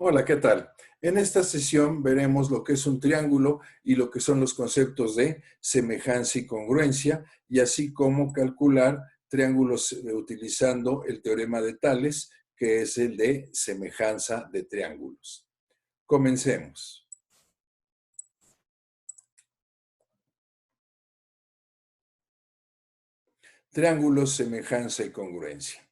Hola, ¿qué tal? En esta sesión veremos lo que es un triángulo y lo que son los conceptos de semejanza y congruencia, y así como calcular triángulos utilizando el teorema de Tales, que es el de semejanza de triángulos. Comencemos. Triángulos, semejanza y congruencia.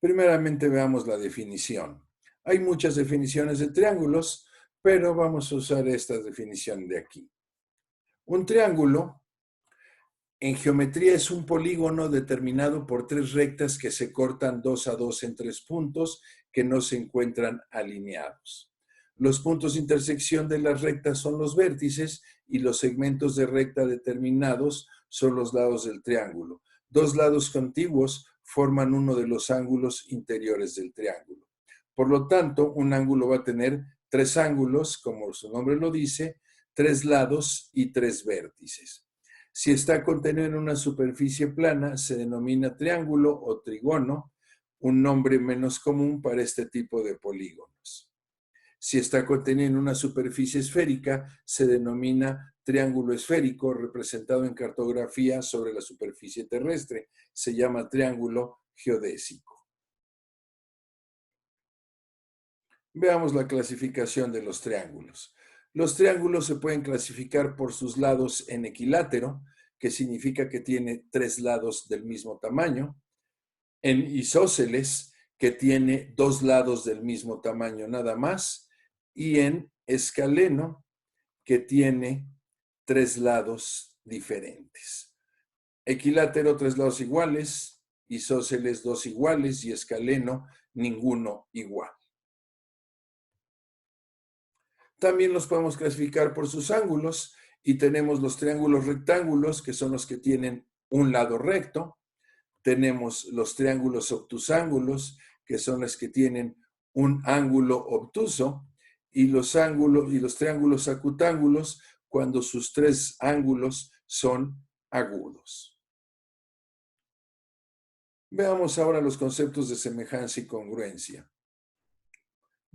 Primeramente veamos la definición. Hay muchas definiciones de triángulos, pero vamos a usar esta definición de aquí. Un triángulo en geometría es un polígono determinado por tres rectas que se cortan 2 a 2 en tres puntos que no se encuentran alineados. Los puntos de intersección de las rectas son los vértices y los segmentos de recta determinados son los lados del triángulo. Dos lados contiguos forman uno de los ángulos interiores del triángulo. Por lo tanto, un ángulo va a tener tres ángulos, como su nombre lo dice, tres lados y tres vértices. Si está contenido en una superficie plana, se denomina triángulo o trígono, un nombre menos común para este tipo de polígonos. Si está contenido en una superficie esférica, se denomina triángulo esférico, representado en cartografía sobre la superficie terrestre. Se llama triángulo geodésico. Veamos la clasificación de los triángulos. Los triángulos se pueden clasificar por sus lados en equilátero, que significa que tiene tres lados del mismo tamaño, en isósceles, que tiene dos lados del mismo tamaño nada más, y en escaleno, que tiene tres lados diferentes. Equilátero, tres lados iguales, isósceles, dos iguales, y escaleno, ninguno igual. También los podemos clasificar por sus ángulos y tenemos los triángulos rectángulos, que son los que tienen un lado recto. Tenemos los triángulos obtusángulos, que son los que tienen un ángulo obtuso, y los triángulos acutángulos, cuando sus tres ángulos son agudos. Veamos ahora los conceptos de semejanza y congruencia.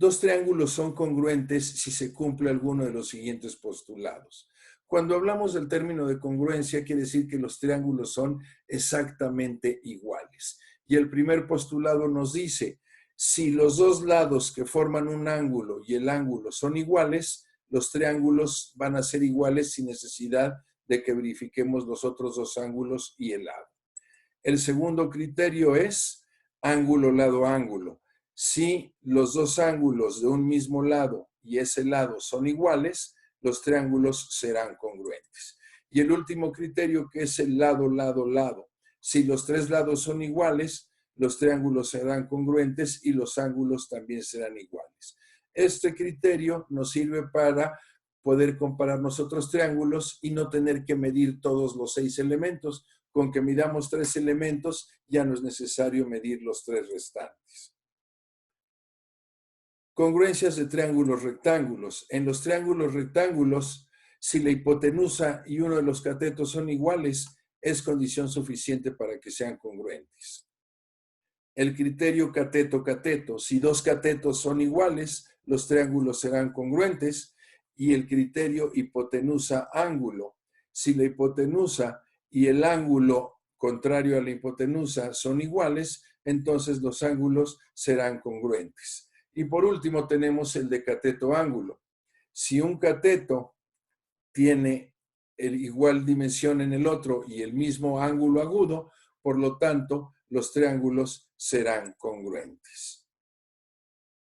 Dos triángulos son congruentes si se cumple alguno de los siguientes postulados. Cuando hablamos del término de congruencia, quiere decir que los triángulos son exactamente iguales. Y el primer postulado nos dice, si los dos lados que forman un ángulo y el ángulo son iguales, los triángulos van a ser iguales sin necesidad de que verifiquemos los otros dos ángulos y el lado. El segundo criterio es ángulo, lado, ángulo. Si los dos ángulos de un mismo lado y ese lado son iguales, los triángulos serán congruentes. Y el último criterio, que es el lado, lado, lado. Si los tres lados son iguales, los triángulos serán congruentes y los ángulos también serán iguales. Este criterio nos sirve para poder comparar nosotros triángulos y no tener que medir todos los 6 elementos. Con que midamos 3 elementos, ya no es necesario medir los 3 restantes. Congruencias de triángulos rectángulos. En los triángulos rectángulos, si la hipotenusa y uno de los catetos son iguales, es condición suficiente para que sean congruentes. El criterio cateto-cateto. Si dos catetos son iguales, los triángulos serán congruentes. Y el criterio hipotenusa-ángulo. Si la hipotenusa y el ángulo contrario a la hipotenusa son iguales, entonces los ángulos serán congruentes. Y por último tenemos el de cateto-ángulo. Si un cateto tiene igual dimensión en el otro y el mismo ángulo agudo, por lo tanto, los triángulos serán congruentes.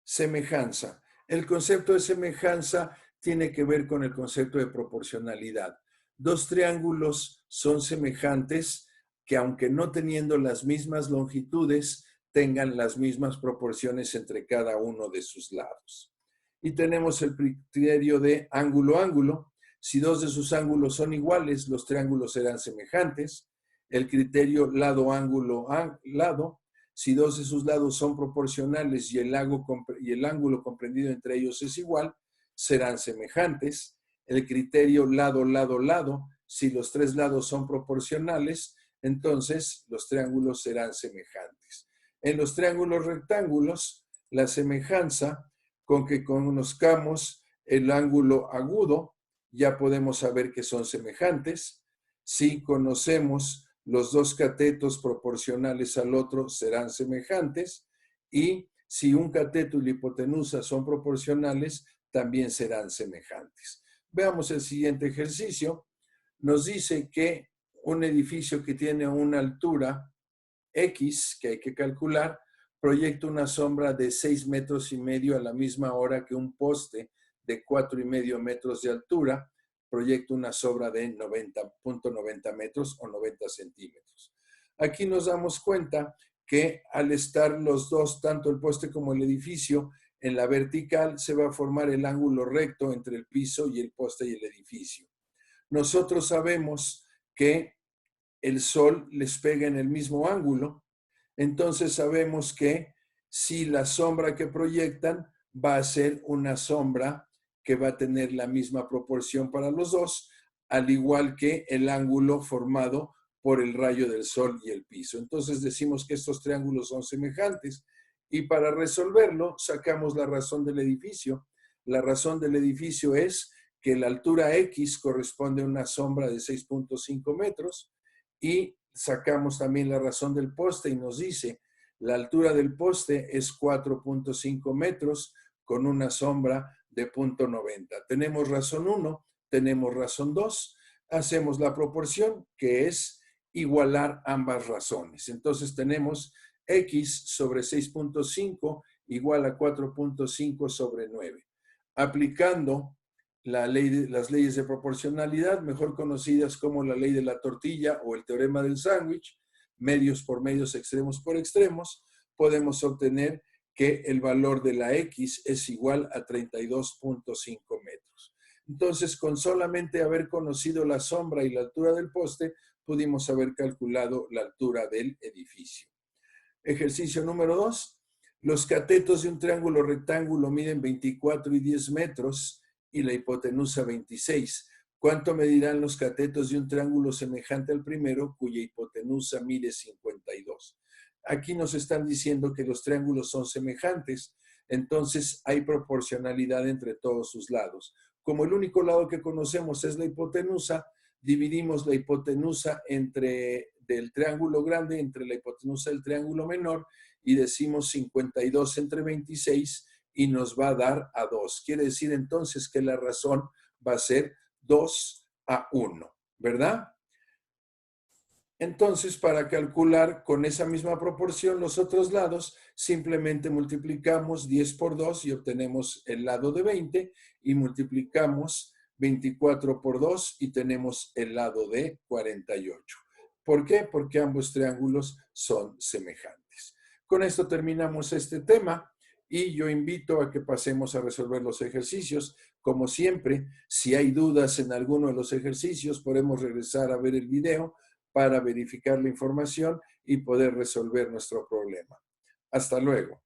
Semejanza. El concepto de semejanza tiene que ver con el concepto de proporcionalidad. Dos triángulos son semejantes que, aunque no teniendo las mismas longitudes, tengan las mismas proporciones entre cada uno de sus lados. Y tenemos el criterio de ángulo-ángulo. Si dos de sus ángulos son iguales, los triángulos serán semejantes. El criterio lado-ángulo-lado. Si dos de sus lados son proporcionales y el ángulo comprendido entre ellos es igual, serán semejantes. El criterio lado-lado-lado. Si los tres lados son proporcionales, entonces los triángulos serán semejantes. En los triángulos rectángulos, la semejanza Con que conozcamos el ángulo agudo, ya podemos saber que son semejantes. Si conocemos los dos catetos proporcionales al otro, serán semejantes. Y si un cateto y la hipotenusa son proporcionales, también serán semejantes. Veamos el siguiente ejercicio. Nos dice que un edificio que tiene una altura X, que hay que calcular, proyecta una sombra de 6,5 metros a la misma hora que un poste de 4,5 metros de altura proyecta una sombra de 90,90 metros o 90 centímetros. Aquí nos damos cuenta que al estar los dos, tanto el poste como el edificio, en la vertical se va a formar el ángulo recto entre el piso y el poste y el edificio. Nosotros sabemos que el sol les pega en el mismo ángulo, entonces sabemos que si la sombra que proyectan va a ser una sombra que va a tener la misma proporción para los dos, al igual que el ángulo formado por el rayo del sol y el piso. Entonces decimos que estos triángulos son semejantes y para resolverlo sacamos la razón del edificio. La razón del edificio es que la altura X corresponde a una sombra de 6,5 metros y sacamos también la razón del poste y nos dice la altura del poste es 4,5 metros con una sombra de 0,90. Tenemos razón 1, tenemos razón 2, hacemos la proporción que es igualar ambas razones. Entonces tenemos X sobre 6,5 igual a 4,5 sobre 9. Aplicando las leyes de proporcionalidad, mejor conocidas como la ley de la tortilla o el teorema del sándwich, medios por medios, extremos por extremos, podemos obtener que el valor de la X es igual a 32,5 metros. Entonces, con solamente haber conocido la sombra y la altura del poste, pudimos haber calculado la altura del edificio. Ejercicio número 2. Los catetos de un triángulo rectángulo miden 24 y 10 metros y la hipotenusa 26. ¿Cuánto medirán los catetos de un triángulo semejante al primero, cuya hipotenusa mide 52? Aquí nos están diciendo que los triángulos son semejantes, entonces hay proporcionalidad entre todos sus lados. Como el único lado que conocemos es la hipotenusa, dividimos la hipotenusa del triángulo grande entre la hipotenusa del triángulo menor y decimos 52 entre 26 y nos va a dar a 2. Quiere decir entonces que la razón va a ser 2:1, ¿verdad? Entonces, para calcular con esa misma proporción los otros lados, simplemente multiplicamos 10 por 2 y obtenemos el lado de 20 y multiplicamos 24 por 2 y tenemos el lado de 48. ¿Por qué? Porque ambos triángulos son semejantes. Con esto terminamos este tema y yo invito a que pasemos a resolver los ejercicios. Como siempre, si hay dudas en alguno de los ejercicios, podemos regresar a ver el video para verificar la información y poder resolver nuestro problema. Hasta luego.